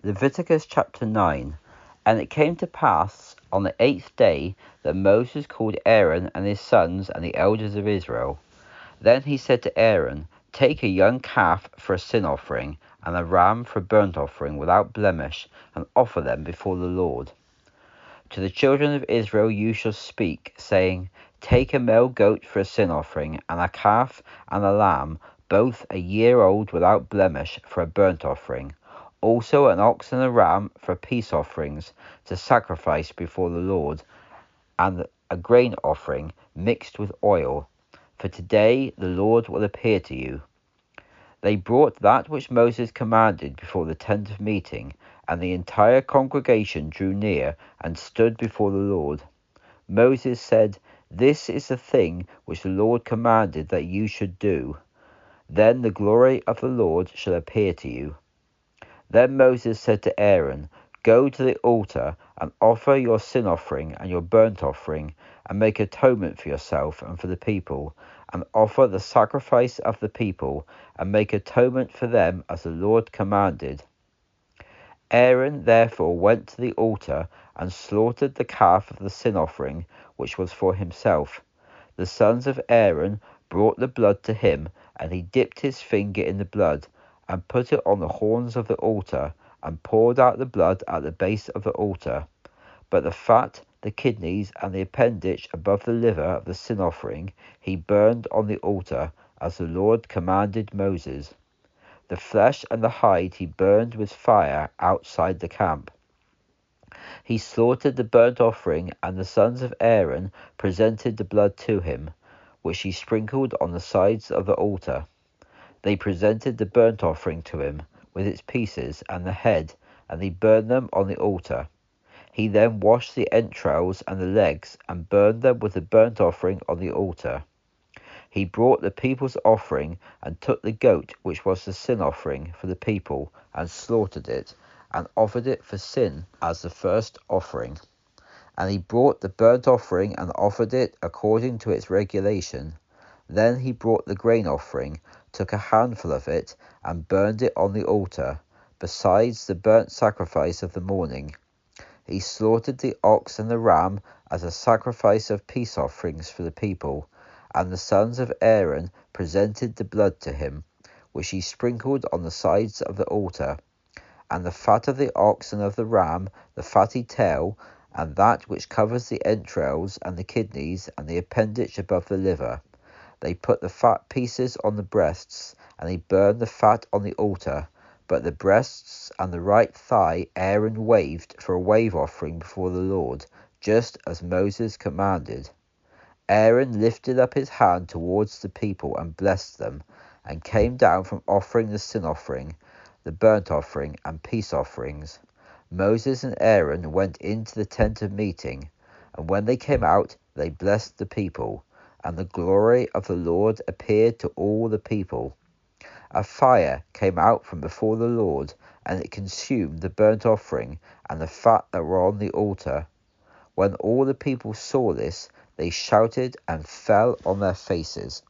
Leviticus chapter 9. And it came to pass on the 8th day that Moses called Aaron and his sons and the elders of Israel. Then he said to Aaron, Take a young calf for a sin offering, and a ram for a burnt offering without blemish, and offer them before the Lord. To the children of Israel you shall speak, saying, Take a male goat for a sin offering, and a calf and a lamb, both a year old without blemish, for a burnt offering. Also an ox and a ram for peace offerings, to sacrifice before the Lord, and a grain offering mixed with oil. For today the Lord will appear to you. They brought that which Moses commanded before the tent of meeting, and the entire congregation drew near and stood before the Lord. Moses said, This is the thing which the Lord commanded that you should do. Then the glory of the Lord shall appear to you. Then Moses said to Aaron, Go to the altar and offer your sin offering and your burnt offering, and make atonement for yourself and for the people, and offer the sacrifice of the people, and make atonement for them as the Lord commanded. Aaron therefore went to the altar and slaughtered the calf of the sin offering, which was for himself. The sons of Aaron brought the blood to him, and he dipped his finger in the blood, and put it on the horns of the altar, and poured out the blood at the base of the altar. But the fat, the kidneys, and the appendage above the liver of the sin offering he burned on the altar, as the Lord commanded Moses. The flesh and the hide he burned with fire outside the camp. He slaughtered the burnt offering, and the sons of Aaron presented the blood to him, which he sprinkled on the sides of the altar. They presented the burnt offering to him, with its pieces and the head, and he burned them on the altar. He then washed the entrails and the legs, and burned them with the burnt offering on the altar. He brought the people's offering, and took the goat which was the sin offering for the people, and slaughtered it, and offered it for sin as the first offering. And he brought the burnt offering, and offered it according to its regulation. Then he brought the grain offering, took a handful of it, and burned it on the altar, besides the burnt sacrifice of the morning. He slaughtered the ox and the ram as a sacrifice of peace offerings for the people, and the sons of Aaron presented the blood to him, which he sprinkled on the sides of the altar. And the fat of the ox and of the ram, the fatty tail, and that which covers the entrails and the kidneys, and the appendage above the liver. They put the fat pieces on the breasts, and he burned the fat on the altar. But the breasts and the right thigh Aaron waved for a wave offering before the Lord, just as Moses commanded. Aaron lifted up his hand towards the people and blessed them, and came down from offering the sin offering, the burnt offering, and peace offerings. Moses and Aaron went into the tent of meeting, and when they came out, they blessed the people, and the glory of the Lord appeared to all the people. A fire came out from before the Lord, and it consumed the burnt offering and the fat that were on the altar. When all the people saw this, they shouted and fell on their faces.